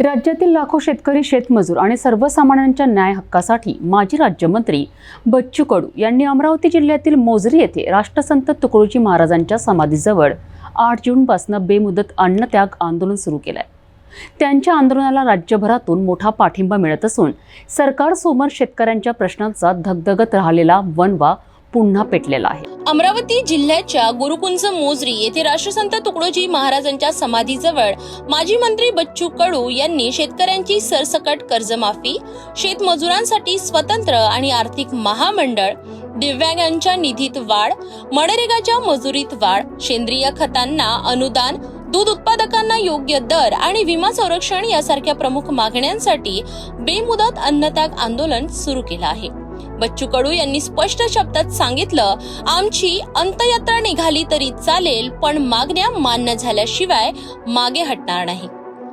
राज्यातील लाखो शेतकरी, शेतमजूर आणि सर्वसामान्यांच्या न्याय हक्कासाठी माजी राज्यमंत्री बच्चू कडू यांनी अमरावती जिल्ह्यातील मोझरी येथे राष्ट्रसंत तुकडोजी महाराजांच्या समाधीजवळ 8 जूनपासून बेमुदत अन्नत्याग आंदोलन सुरू केले आहे। त्यांच्या आंदोलनाला राज्यभरातून मोठा पाठिंबा मिळत असून सरकारसमोर शेतकऱ्यांच्या प्रश्नांचा धगधगत राहिलेला वणवा पुन्हा पेटलेला आहे। अमरावती जिल्ह्याच्या गुरुकुंज मोझरी येथे राष्ट्रसंत तुकडोजी महाराजांच्या समाधीजवळ माजी मंत्री बच्चू कडू यांनी शेतकऱ्यांची सरसकट कर्जमाफी, शेतमजुरांसाठी स्वतंत्र आणि आर्थिक महामंडळ, दिव्यांगांच्या निधीत वाढ, मनरेगाच्या मजुरीत वाढ, सेंद्रिय खतांना अनुदान, दूध उत्पादकांना योग्य दर आणि विमा संरक्षण यासारख्या प्रमुख मागण्यांसाठी बेमुदत अन्नत्याग आंदोलन सुरू केलं आहे। बच्चू कडू यांनी स्पष्ट शब्दात सांगितलं, आमची अंत्ययात्रा निघाली तरी चालेल, पण मागण्या मान्य झाल्याशिवाय मागे हटणार नाही।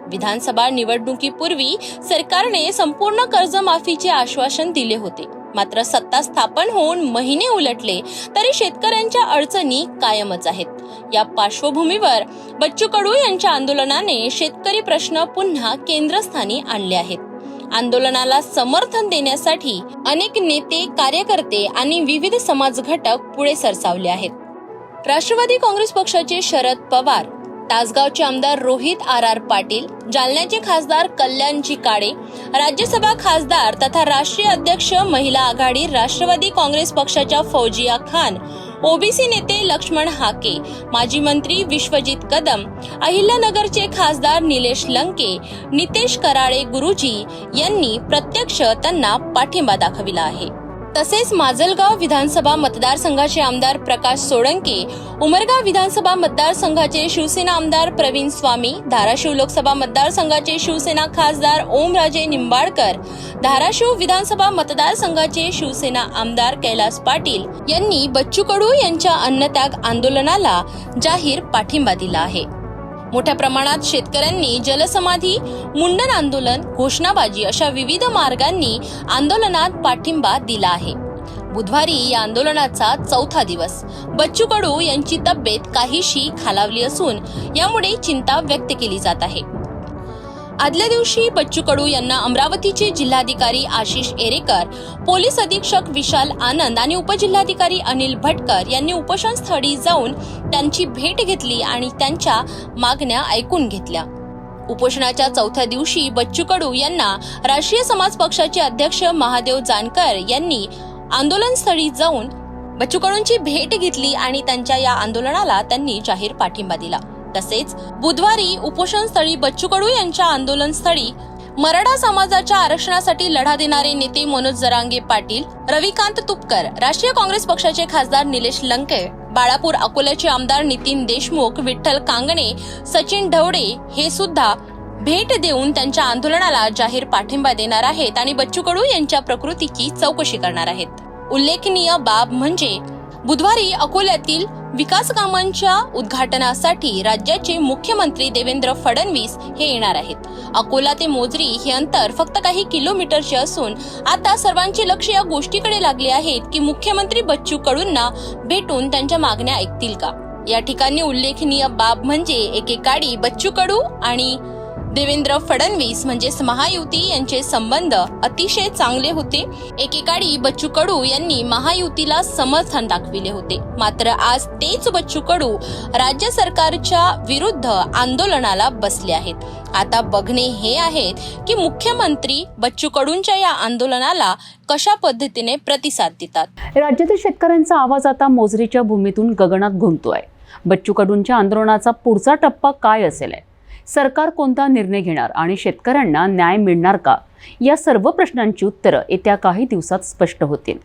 विधानसभा निवडणुकीपूर्वी सरकारने संपूर्ण कर्जमाफीचे आश्वासन दिले होते, मात्र सत्ता स्थापन होऊन महिने उलटले तरी शेतकऱ्यांच्या अडचणी कायमच आहेत। या पार्श्वभूमीवर बच्चू कडू यांच्या आंदोलनाने शेतकरी प्रश्न पुन्हा केंद्रस्थानी आणले आहेत। आंदोलनाला समर्थन देण्यासाठी अनेक नेते, कार्यकर्ते आणि विविध समाज घटक पुढे सरसावले आहेत। राष्ट्रवादी काँग्रेस पक्षाचे शरद पवार, तासगावचे आमदार रोहित आर पाटील, जालन्याचे खासदार कल्याणजी काळे, राज्यसभा खासदार तथा राष्ट्रीय अध्यक्ष महिला आघाडी राष्ट्रवादी काँग्रेस पक्षाच्या फौजिया खान, ओबीसी नेते लक्ष्मण हाके, माजी मंत्री विश्वजित कदम, अहिल्यानगरचे खासदार निलेश लंके, नितेश कराळे गुरुजी यांनी प्रत्यक्ष त्यांना पाठिंबा दाखविला आहे। तसेच माजलगाव विधानसभा मतदारसंघाचे आमदार प्रकाश सोळंके, उमरगा विधानसभा मतदारसंघाचे शिवसेना आमदार प्रवीण स्वामी, धाराशिव लोकसभा मतदारसंघाचे शिवसेना खासदार ओमराजे निंबाळकर, धाराशिव विधानसभा मतदारसंघाचे शिवसेना आमदार कैलास पाटील यांनी बच्चू कडू यांच्या अन्नत्याग आंदोलनाला जाहीर पाठिंबा दिला आहे। मोठ्या प्रमाणात शेतकऱ्यांनी जलसमाधी, मुंडन आंदोलन, घोषणाबाजी अशा विविध मार्गांनी आंदोलनात पाठिंबा दिला आहे। बुधवारी या आंदोलनाचा 4था दिवस। बच्चू कडू यांची तब्येत काहीशी खालावली असून यामुळे चिंता व्यक्त केली जात आहे। आदल्या दिवशी बच्चू कडू यांना अमरावतीचे जिल्हाधिकारी आशिष एरेकर, पोलीस अधीक्षक विशाल आनंद आणि उपजिल्हाधिकारी अनिल भटकर यांनी उपोषणस्थळी जाऊन त्यांची भेट घेतली आणि त्यांच्या मागण्या ऐकून घेतल्या। उपोषणाच्या 4थ्या दिवशी बच्चू कडू यांना राष्ट्रीय समाज पक्षाचे अध्यक्ष महादेव जानकर यांनी आंदोलनस्थळी जाऊन बच्चू कडूंची भेट घेतली आणि त्यांच्या या आंदोलनाला त्यांनी जाहीर पाठिंबा दिला। तसेच बुधवारी उपोषणस्थळी बच्चू कडू यांच्या आंदोलनस्थळी मराठा समाजाच्या आरक्षणासाठी लढा देणारे नेते मनोज जरांगे पाटील, रविकांत तुपकर, राष्ट्रीय काँग्रेस पक्षाचे खासदार निलेश लंके, बाळापूर अकोल्याचे आमदार नितीन देशमुख, विठ्ठल कांगणे, सचिन ढवळे हे सुद्धा भेट देऊन त्यांच्या आंदोलनाला जाहीर पाठिंबा देणार आहेत आणि बच्चू कडू यांच्या प्रकृतीची चौकशी करणार आहेत। उल्लेखनीय बाब म्हणजे बुधवारी अकोल्यातील विकास कामांच्या उद्घाटनासाठी राज्याचे मुख्यमंत्री देवेंद्र फडणवीस हे येणार आहेत। अकोला ते मोझरी हे अंतर फक्त काही किलोमीटरचे असून आता सर्वांचे लक्ष या गोष्टीकडे लागले आहेत की मुख्यमंत्री बच्चू कडूंना भेटून त्यांच्या मागण्या ऐकतील का। या ठिकाणी उल्लेखनीय बाब म्हणजे एकेकाळी बच्चू कडू आणि देवेंद्र फडणवीस म्हणजेच महायुती यांचे संबंध अतिशय चांगले होते। एकेकाळी बच्चू कडू यांनी महायुतीला समर्थन दाखविले होते, मात्र आज तेच बच्चू कडू राज्य सरकारच्या विरुद्ध आंदोलनाला बसले आहेत। आता बघणे हे आहे की मुख्यमंत्री बच्चू कडूंच्या या आंदोलनाला कशा पद्धतीने प्रतिसाद देतात। राज्यातील शेतकऱ्यांचा आवाज आता मोझरीच्या भूमीतून गगनात घुमतोय। बच्चू कडूंच्या आंदोलनाचा पुढचा टप्पा काय असेल, सरकार कोणता निर्णय घेणार आणि शेतकऱ्यांना न्याय मिळणार का, या सर्व प्रश्नांची उत्तरं येत्या काही दिवसात स्पष्ट होतील।